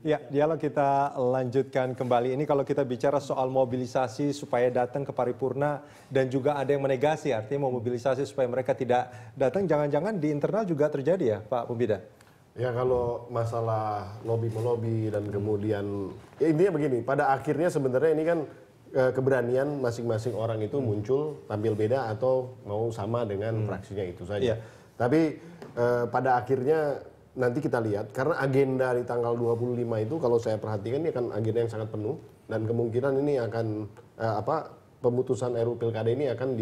Ya, dialog kita lanjutkan kembali. Ini kalau kita bicara soal mobilisasi supaya datang ke paripurna dan juga ada yang menegasi, artinya memobilisasi supaya mereka tidak datang, jangan-jangan di internal juga terjadi ya Pak Pembida? Ya kalau masalah lobby-melobi dan kemudian, ya intinya begini, pada akhirnya sebenarnya ini kan keberanian masing-masing orang itu muncul tampil beda atau mau sama dengan fraksinya itu saja. Tapi pada akhirnya nanti kita lihat, karena agenda di tanggal 25 itu kalau saya perhatikan ini akan agenda yang sangat penuh dan kemungkinan ini akan pemutusan RUU Pilkada ini akan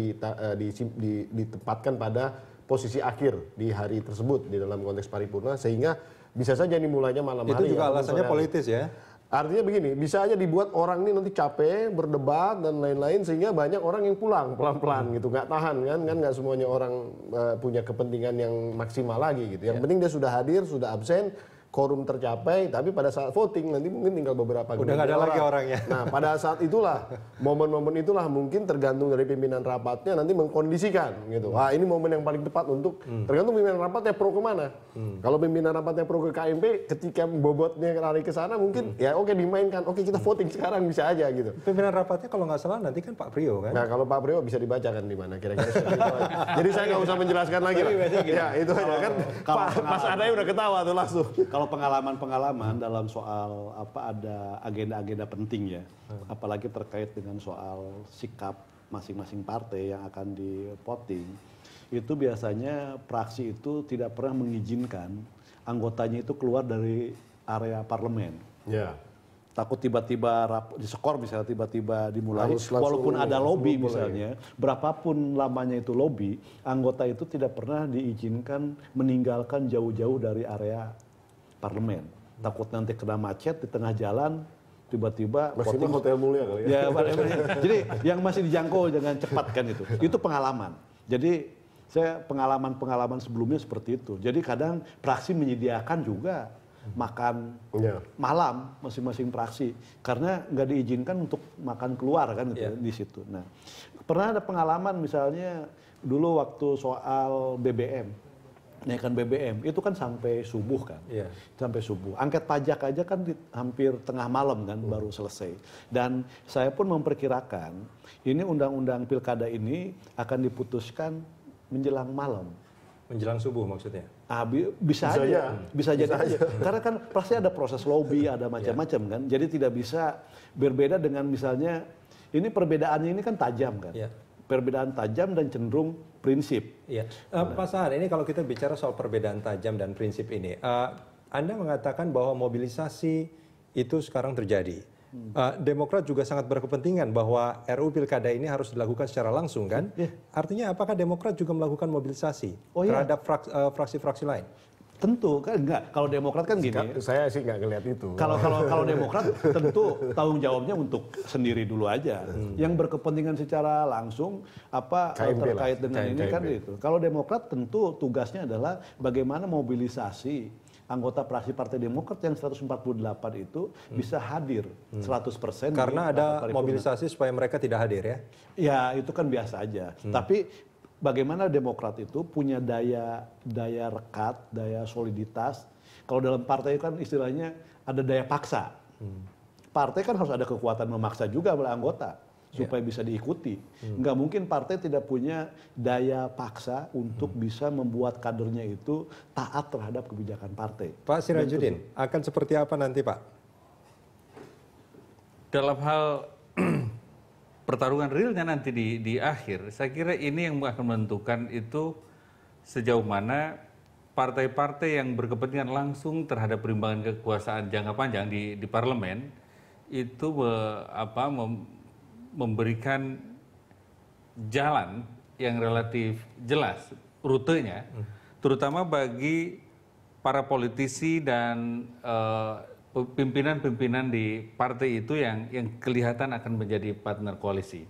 ditempatkan pada posisi akhir di hari tersebut di dalam konteks paripurna, sehingga bisa saja dimulainya malam hari. Itu juga alasannya politis ya? Artinya begini, bisa aja dibuat orang ini nanti capek, berdebat dan lain-lain sehingga banyak orang yang pulang pelan-pelan gitu, nggak tahan kan nggak semuanya orang punya kepentingan yang maksimal lagi gitu. Yang penting dia sudah hadir, sudah absen, quorum tercapai, tapi pada saat voting nanti mungkin tinggal beberapa udah nggak ada lagi orangnya. Nah pada saat itulah, momen-momen itulah mungkin tergantung dari pimpinan rapatnya nanti mengkondisikan gitu. Wah ini momen yang paling tepat untuk tergantung pimpinan rapatnya pro kemana. Kalau pimpinan rapatnya pro ke KMP, ketika bobotnya lari ke sana mungkin ya oke dimainkan, oke kita voting sekarang bisa aja gitu. Pimpinan rapatnya kalau nggak salah nanti kan Pak Priyo kan? Nah kalau Pak Priyo bisa dibacakan di mana kira-kira. Jadi saya nggak usah menjelaskan lagi lah. Ya itu aja kan. Mas Adai udah ketawa tuh langsung. Kalau pengalaman dalam soal ada agenda-agenda penting ya, apalagi terkait dengan soal sikap masing-masing partai yang akan di-voting, itu biasanya fraksi itu tidak pernah mengizinkan anggotanya itu keluar dari area parlemen. Ya. Takut tiba-tiba diskor misalnya tiba-tiba dimulai, walaupun ada lobby misalnya, berapapun lamanya itu lobby, anggota itu tidak pernah diizinkan meninggalkan jauh-jauh dari area parlemen. Takut nanti kena macet di tengah jalan, tiba-tiba maksimal hotel mulia kali ya. Jadi yang masih dijangkau dengan cepat kan itu. Itu pengalaman. Jadi saya pengalaman sebelumnya seperti itu. Jadi kadang fraksi menyediakan juga makan malam masing-masing fraksi karena nggak diizinkan untuk makan keluar kan gitu di situ. Nah, pernah ada pengalaman misalnya dulu waktu soal BBM. Naikkan BBM itu kan sampai subuh kan, sampai subuh. Angket pajak aja kan hampir tengah malam kan baru selesai. Dan saya pun memperkirakan ini undang-undang pilkada ini akan diputuskan menjelang malam. Menjelang subuh maksudnya? Bisa jadi aja. Karena kan pasti ada proses lobby, ada macam-macam kan. Jadi tidak bisa berbeda dengan misalnya ini perbedaannya ini kan tajam kan. Perbedaan tajam dan cenderung prinsip. Pak Saan, ini kalau kita bicara soal perbedaan tajam dan prinsip ini, Anda mengatakan bahwa mobilisasi itu sekarang terjadi. Demokrat juga sangat berkepentingan bahwa RUU Pilkada ini harus dilakukan secara langsung kan? Artinya apakah Demokrat juga melakukan mobilisasi terhadap fraksi-fraksi lain? Tentu kan enggak. Kalau Demokrat kan gini. Saya sih nggak ngelihat itu. Kalau Demokrat tentu tanggung jawabnya untuk sendiri dulu aja. Yang berkepentingan secara langsung terkait dengan ini kan itu. Kalau Demokrat tentu tugasnya adalah bagaimana mobilisasi anggota fraksi Partai Demokrat yang 148 itu bisa hadir 100%. Karena ada mobilisasi supaya mereka tidak hadir ya? Ya itu kan biasa aja. Tapi bagaimana Demokrat itu punya daya rekat, daya soliditas. Kalau dalam partai kan istilahnya ada daya paksa. Partai kan harus ada kekuatan memaksa juga oleh anggota supaya bisa diikuti. Nggak mungkin partai tidak punya daya paksa untuk bisa membuat kadernya itu taat terhadap kebijakan partai. Pak Sirajudin, akan seperti apa nanti Pak? Dalam hal pertarungan realnya nanti di akhir, saya kira ini yang akan menentukan itu sejauh mana partai-partai yang berkepentingan langsung terhadap perimbangan kekuasaan jangka panjang di parlemen itu memberikan jalan yang relatif jelas rutenya, terutama bagi para politisi dan pimpinan-pimpinan di partai itu yang kelihatan akan menjadi partner koalisi.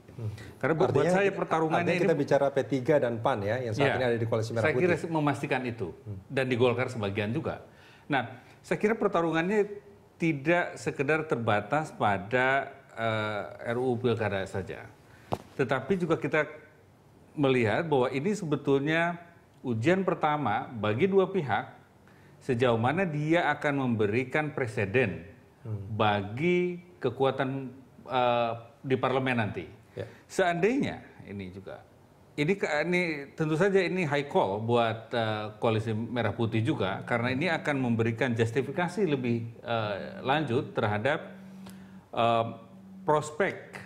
Karena buat saya pertarungannya ini kita bicara P3 dan PAN ya yang saat ini ada di koalisi Merah Putih. Saya kira memastikan itu dan di Golkar sebagian juga. Nah, saya kira pertarungannya tidak sekedar terbatas pada RUU Pilkada saja. Tetapi juga kita melihat bahwa ini sebetulnya ujian pertama bagi dua pihak sejauh mana dia akan memberikan presiden bagi kekuatan di parlemen nanti. Ya. Seandainya ini juga, ini tentu saja ini high call buat koalisi merah putih juga, karena ini akan memberikan justifikasi lebih lanjut terhadap prospek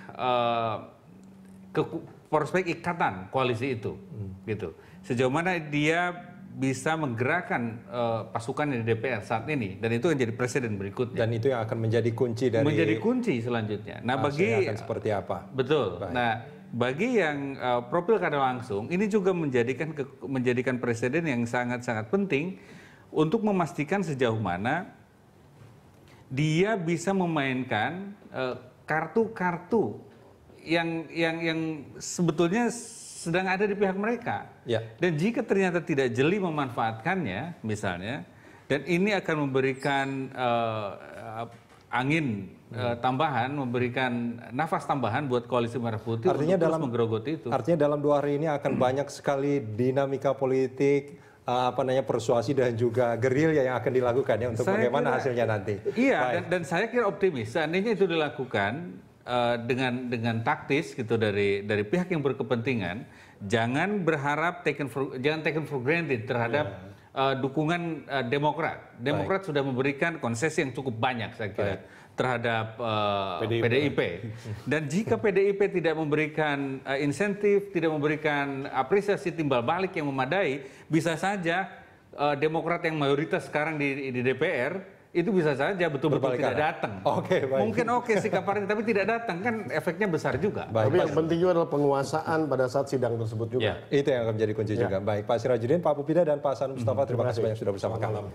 ikatan koalisi itu, gitu. Sejauh mana dia bisa menggerakkan pasukan di DPR saat ini, dan itu yang jadi presiden berikutnya. Dan itu yang akan menjadi kunci dari selanjutnya. Nah, bagi akan seperti apa? Betul. Baik. Nah, bagi yang pro pilkada langsung, ini juga menjadikan presiden yang sangat-sangat penting untuk memastikan sejauh mana dia bisa memainkan kartu-kartu yang sebetulnya sedang ada di pihak mereka. Ya. Dan jika ternyata tidak jeli memanfaatkannya, misalnya, dan ini akan memberikan angin tambahan, memberikan nafas tambahan buat koalisi merah putih untuk terus menggerogoti itu. Artinya dalam 2 hari ini akan banyak sekali dinamika politik, persuasi dan juga gerilya yang akan dilakukan ya untuk bagaimana hasilnya nanti. Iya, dan saya kira optimis seandainya itu dilakukan dengan taktis gitu dari pihak yang berkepentingan, jangan berharap taken for granted terhadap dukungan Demokrat. Demokrat sudah memberikan konsesi yang cukup banyak saya kira terhadap PDIP. Dan jika PDIP tidak memberikan insentif, tidak memberikan apresiasi timbal balik yang memadai, bisa saja Demokrat yang mayoritas sekarang di DPR itu bisa saja betul-betul tidak datang. Mungkin sikap partai tapi tidak datang, kan efeknya besar juga. Tapi yang penting juga adalah penguasaan pada saat sidang tersebut juga. Itu yang akan menjadi kunci juga. Baik, Pak Sirajudin, Pak Pupida, dan Pak Hasan Mustafa, terima kasih banyak sudah bersama kami.